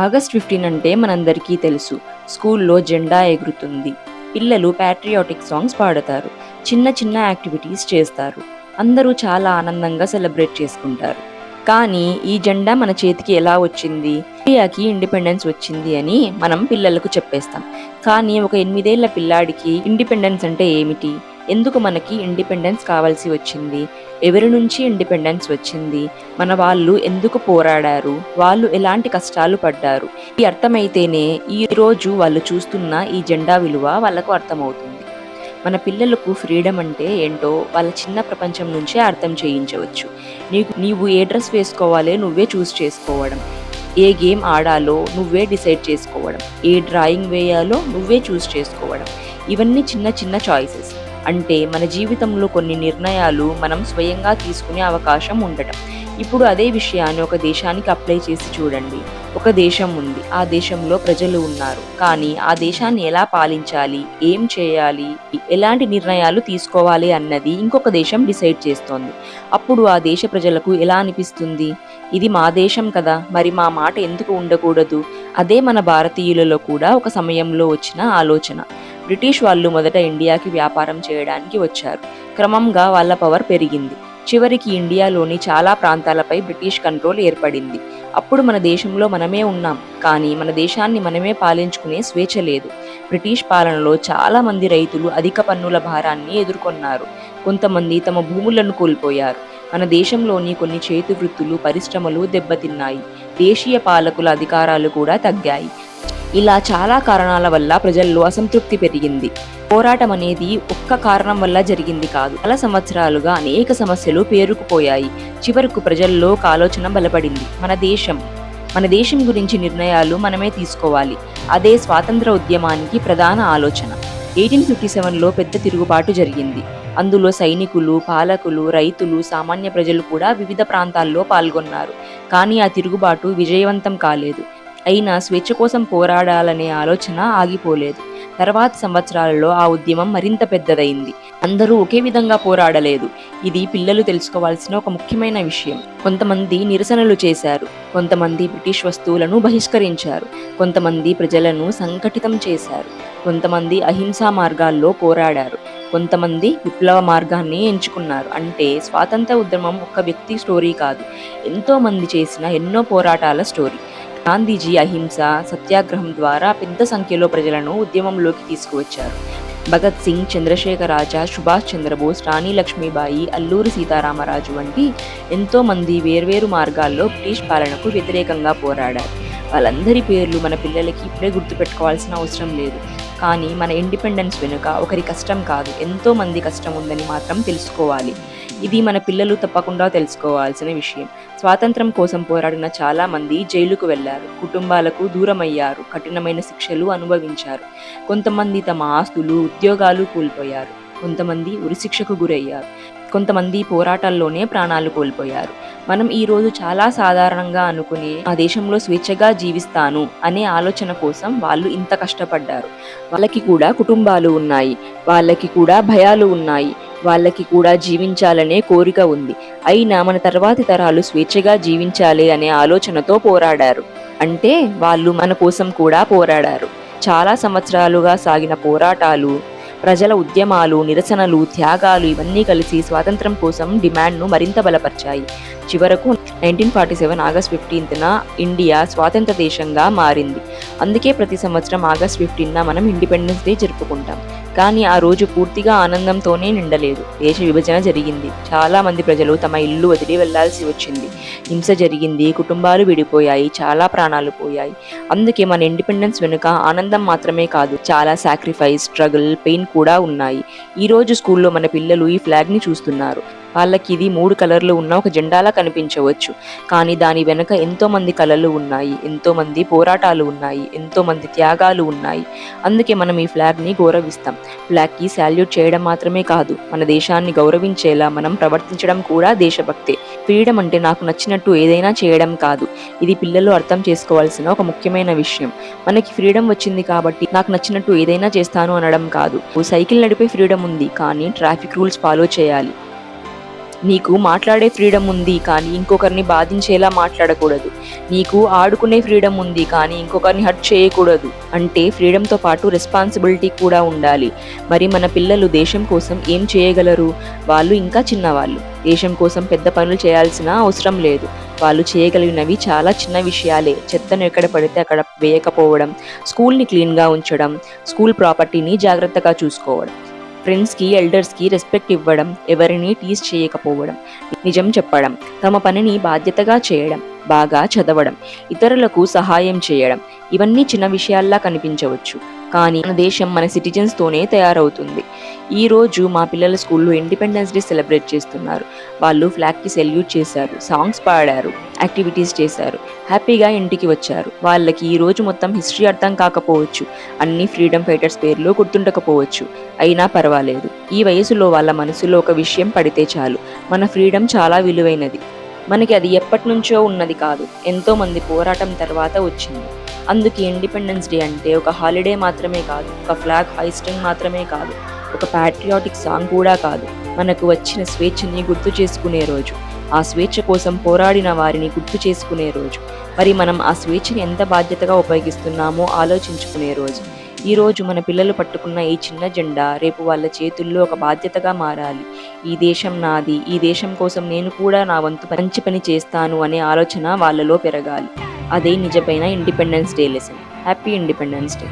August 15 అంటే మనందరికీ తెలుసు. స్కూల్లో జెండా ఎగురుతుంది. పిల్లలు ప్యాట్రియాటిక్ సాంగ్స్ పాడతారు. చిన్న చిన్న యాక్టివిటీస్ చేస్తారు. అందరూ చాలా ఆనందంగా సెలబ్రేట్ చేసుకుంటారు. కానీ ఈ జెండా మన చేతికి ఎలా వచ్చింది? ఇండియాకి ఇండిపెండెన్స్ వచ్చింది అని మనం పిల్లలకు చెప్పేస్తాం. కానీ ఒక 8 ఏళ్ల పిల్లాడికి ఇండిపెండెన్స్ అంటే ఏమిటి? ఎందుకు మనకి ఇండిపెండెన్స్ కావాల్సి వచ్చింది? ఎవరి నుంచి ఇండిపెండెన్స్ వచ్చింది? మన వాళ్ళు ఎందుకు పోరాడారు? వాళ్ళు ఎలాంటి కష్టాలు పడ్డారు? ఈ అర్థమైతేనే ఈ రోజు వాళ్ళు చూస్తున్న ఈ జెండా విలువ వాళ్ళకు అర్థమవుతుంది. మన పిల్లలకు ఫ్రీడమ్ అంటే ఏంటో వాళ్ళ చిన్న ప్రపంచం నుంచే అర్థం చేయించవచ్చు. నీవు ఏ డ్రెస్ వేసుకోవాలో నువ్వే చూస్ చేసుకోవడం, ఏ గేమ్ ఆడాలో నువ్వే డిసైడ్ చేసుకోవడం, ఏ డ్రాయింగ్ వేయాలో నువ్వే చూస్ చేసుకోవడం, ఇవన్నీ చిన్న చిన్న చాయిసెస్. అంటే మన జీవితంలో కొన్ని నిర్ణయాలు మనం స్వయంగా తీసుకునే అవకాశం ఉండటం. ఇప్పుడు అదే విషయాన్ని ఒక దేశానికి అప్లై చేసి చూడండి. ఒక దేశం ఉంది, ఆ దేశంలో ప్రజలు ఉన్నారు, కానీ ఆ దేశాన్ని ఎలా పాలించాలి, ఏం చేయాలి, ఎలాంటి నిర్ణయాలు తీసుకోవాలి అన్నది ఇంకొక దేశం డిసైడ్ చేస్తోంది. అప్పుడు ఆ దేశ ప్రజలకు ఎలా అనిపిస్తుంది? ఇది మా దేశం కదా, మరి మా మాట ఎందుకు ఉండకూడదు? అదే మన భారతీయులలో కూడా ఒక సమయంలో వచ్చిన ఆలోచన. బ్రిటిష్ వాళ్ళు మొదట ఇండియాకి వ్యాపారం చేయడానికి వచ్చారు. క్రమంగా వాళ్ళ పవర్ పెరిగింది. చివరికి ఇండియాలోని చాలా ప్రాంతాలపై బ్రిటిష్ కంట్రోల్ ఏర్పడింది. అప్పుడు మన దేశంలో మనమే ఉన్నాం, కానీ మన దేశాన్ని మనమే పాలించుకునే స్వేచ్ఛ లేదు. బ్రిటిష్ పాలనలో చాలా మంది రైతులు అధిక పన్నుల భారాన్ని ఎదుర్కొన్నారు. కొంతమంది తమ భూములను కోల్పోయారు. మన దేశంలోని కొన్ని చేతి వృత్తులు, పరిశ్రమలు దెబ్బతిన్నాయి. దేశీయ పాలకుల అధికారాలు కూడా తగ్గాయి. ఇలా చాలా కారణాల వల్ల ప్రజల్లో అసంతృప్తి పెరిగింది. పోరాటం అనేది ఒక్క కారణం వల్ల జరిగింది కాదు. చాలా సంవత్సరాలుగా అనేక సమస్యలు పేరుకుపోయాయి. చివరకు ప్రజల్లో ఒక ఆలోచన బలపడింది. మన దేశం గురించి నిర్ణయాలు మనమే తీసుకోవాలి. అదే స్వాతంత్ర ఉద్యమానికి ప్రధాన ఆలోచన. 1857లో పెద్ద తిరుగుబాటు జరిగింది. అందులో సైనికులు, పాలకులు, రైతులు, సామాన్య ప్రజలు కూడా వివిధ ప్రాంతాల్లో పాల్గొన్నారు. కానీ ఆ తిరుగుబాటు విజయవంతం కాలేదు. అయినా స్వేచ్ఛ కోసం పోరాడాలనే ఆలోచన ఆగిపోలేదు. తర్వాత సంవత్సరాలలో ఆ ఉద్యమం మరింత పెద్దదైంది. అందరూ ఒకే విధంగా పోరాడలేదు. ఇది పిల్లలు తెలుసుకోవాల్సిన ఒక ముఖ్యమైన విషయం. కొంతమంది నిరసనలు చేశారు, కొంతమంది బ్రిటిష్ వస్తువులను బహిష్కరించారు, కొంతమంది ప్రజలను సంఘటితం చేశారు, కొంతమంది అహింసా మార్గాల్లో పోరాడారు, కొంతమంది విప్లవ మార్గాన్ని ఎంచుకున్నారు. అంటే స్వాతంత్ర ఉద్యమం ఒక్క వ్యక్తి స్టోరీ కాదు, ఎంతో మంది చేసిన ఎన్నో పోరాటాల స్టోరీ. గాంధీజీ అహింస, సత్యాగ్రహం ద్వారా పెద్ద సంఖ్యలో ప్రజలను ఉద్యమంలోకి తీసుకువచ్చారు. భగత్ సింగ్, చంద్రశేఖర్ ఆజాద్, సుభాష్ చంద్రబోస్, రాణి లక్ష్మీబాయి, అల్లూరి సీతారామరాజు వంటి ఎంతో మంది వేర్వేరు మార్గాల్లో బ్రిటిష్ పాలనకు వ్యతిరేకంగా పోరాడారు. వాళ్ళందరి పేర్లు మన పిల్లలకి ఇప్పుడే గుర్తుపెట్టుకోవాల్సిన అవసరం లేదు. కానీ మన ఇండిపెండెన్స్ వెనుక ఒకరి కష్టం కాదు, ఎంతో మంది కష్టం ఉందని మాత్రం తెలుసుకోవాలి. ఇది మన పిల్లలు తప్పకుండా తెలుసుకోవాల్సిన విషయం. స్వాతంత్రం కోసం పోరాడిన చాలా మంది జైలుకు వెళ్లారు, కుటుంబాలకు దూరమయ్యారు, కఠినమైన శిక్షలు అనుభవించారు. కొంతమంది తమ ఆస్తులు, ఉద్యోగాలు కోల్పోయారు, కొంతమంది ఉరిశిక్షకు గురయ్యారు, కొంతమంది పోరాటాల్లోనే ప్రాణాలు కోల్పోయారు. మనం ఈ రోజు చాలా సాధారణంగా అనుకునే ఆ దేశంలో స్వేచ్ఛగా జీవిస్తాను అనే ఆలోచన కోసం వాళ్ళు ఇంత కష్టపడ్డారు. వాళ్ళకి కూడా కుటుంబాలు ఉన్నాయి, వాళ్ళకి కూడా భయాలు ఉన్నాయి, వాళ్ళకి కూడా జీవించాలనే కోరిక ఉంది. అయినా మన తర్వాతి తరాలు స్వేచ్ఛగా జీవించాలి అనే ఆలోచనతో పోరాడారు. అంటే వాళ్ళు మన కోసం కూడా పోరాడారు. చాలా సంవత్సరాలుగా సాగిన పోరాటాలు, ప్రజల ఉద్యమాలు, నిరసనలు, త్యాగాలు ఇవన్నీ కలిసి స్వాతంత్రం కోసం డిమాండ్ను మరింత బలపరిచాయి. చివరకు 1947 ఆగస్ట్ 15న ఇండియా స్వాతంత్ర దేశంగా మారింది. అందుకే ప్రతి సంవత్సరం ఆగస్ట్ 15న మనం ఇండిపెండెన్స్ డే జరుపుకుంటాం. కానీ ఆ రోజు పూర్తిగా ఆనందంతోనే నిండలేదు. దేశ విభజన జరిగింది. చాలా మంది ప్రజలు తమ ఇల్లు వదిలి వెళ్లాల్సి వచ్చింది. హింస జరిగింది, కుటుంబాలు విడిపోయాయి, చాలా ప్రాణాలు పోయాయి. అందుకే మన ఇండిపెండెన్స్ వెనుక ఆనందం మాత్రమే కాదు, చాలా సాక్రిఫైస్, స్ట్రగుల్, పెయిన్ కూడా ఉన్నాయి. ఈ రోజు స్కూల్లో మన పిల్లలు ఈ ఫ్లాగ్ ని చూస్తున్నారు. వాళ్ళకి ఇది 3 కలర్లు ఉన్న ఒక జెండాలా కనిపించవచ్చు, కానీ దాని వెనుక ఎంతో మంది కలలు ఉన్నాయి, ఎంతో మంది పోరాటాలు ఉన్నాయి, ఎంతో మంది త్యాగాలు ఉన్నాయి. అందుకే మనం ఈ ఫ్లాగ్ ని గౌరవిస్తాం. ఫ్లాగ్ కి సాల్యూట్ చేయడం మాత్రమే కాదు, మన దేశాన్ని గౌరవించేలా మనం ప్రవర్తించడం కూడా దేశభక్తే. ఫ్రీడమ్ అంటే నాకు నచ్చినట్టు ఏదైనా చేయడం కాదు. ఇది పిల్లలు అర్థం చేసుకోవాల్సిన ఒక ముఖ్యమైన విషయం. మనకి ఫ్రీడమ్ వచ్చింది కాబట్టి నాకు నచ్చినట్టు ఏదైనా చేస్తాను అనడం కాదు. సైకిల్ నడిపే ఫ్రీడమ్ ఉంది, కానీ ట్రాఫిక్ రూల్స్ ఫాలో చేయాలి. నీకు మాట్లాడే ఫ్రీడమ్ ఉంది కానీ ఇంకొకరిని బాధించేలా మాట్లాడకూడదు. నీకు ఆడుకునే ఫ్రీడమ్ ఉంది కానీ ఇంకొకరిని హర్ట్ చేయకూడదు. అంటే ఫ్రీడమ్‌తో పాటు రెస్పాన్సిబిలిటీ కూడా ఉండాలి. మరి మన పిల్లలు దేశం కోసం ఏం చేయగలరు? వాళ్ళు ఇంకా చిన్నవాళ్ళు. దేశం కోసం పెద్ద పనులు చేయాల్సిన అవసరం లేదు. వాళ్ళు చేయగలిగినవి చాలా చిన్న విషయాలే. చెత్తను ఎక్కడ పడితే అక్కడ వేయకపోవడం, స్కూల్‌ని క్లీన్‌గా ఉంచడం, స్కూల్ ప్రాపర్టీని జాగ్రత్తగా చూసుకోవడం, ఫ్రెండ్స్‌కి, ఎల్డర్స్‌కి రెస్పెక్ట్ ఇవ్వడం, ఎవరిని టీజ్ చేయకపోవడం, నిజం చెప్పడం, తమ పనిని బాధ్యతగా చేయడం, బాగా చదవడం, ఇతరులకు సహాయం చేయడం. ఇవన్నీ చిన్న విషయాల్లా కనిపించవచ్చు. కానీ మన దేశం మన సిటిజన్స్తోనే తయారవుతుంది. ఈరోజు మా పిల్లల స్కూల్లో ఇండిపెండెన్స్ డే సెలబ్రేట్ చేస్తున్నారు. వాళ్ళు ఫ్లాగ్‌కి సెల్యూట్ చేశారు, సాంగ్స్ పాడారు, యాక్టివిటీస్ చేశారు, హ్యాపీగా ఇంటికి వచ్చారు. వాళ్ళకి ఈ రోజు మొత్తం హిస్టరీ అర్థం కాకపోవచ్చు, అన్ని ఫ్రీడమ్ ఫైటర్స్ పేర్లు గుర్తుండకపోవచ్చు. అయినా పర్వాలేదు. ఈ వయసులో వాళ్ళ మనసులో ఒక విషయం పడితే చాలు, మన ఫ్రీడమ్ చాలా విలువైనది. మనకి అది ఎప్పటినుంచో ఉన్నది కాదు, ఎంతోమంది పోరాటం తర్వాత వచ్చింది. అందుకే ఇండిపెండెన్స్ డే అంటే ఒక హాలిడే మాత్రమే కాదు, ఒక ఫ్లాగ్ హైస్టింగ్ మాత్రమే కాదు, ఒక ప్యాట్రియాటిక్ సాంగ్ కూడా కాదు. మనకు వచ్చిన స్వేచ్ఛని గుర్తు చేసుకునే రోజు, ఆ స్వేచ్ఛ కోసం పోరాడిన వారిని గుర్తు చేసుకునే రోజు. మరి మనం ఆ స్వేచ్ఛని ఎంత బాధ్యతగా ఉపయోగిస్తున్నామో ఆలోచించుకునే రోజు. ఈరోజు మన పిల్లలు పట్టుకున్న ఈ చిన్న జెండా రేపు వాళ్ళ చేతుల్లో ఒక బాధ్యతగా మారాలి. ఈ దేశం నాది, ఈ దేశం కోసం నేను కూడా నా వంతు మంచి పని చేస్తాను అనే ఆలోచన వాళ్ళలో పెరగాలి. అదే నిజమైన independence day lesson. Happy independence day.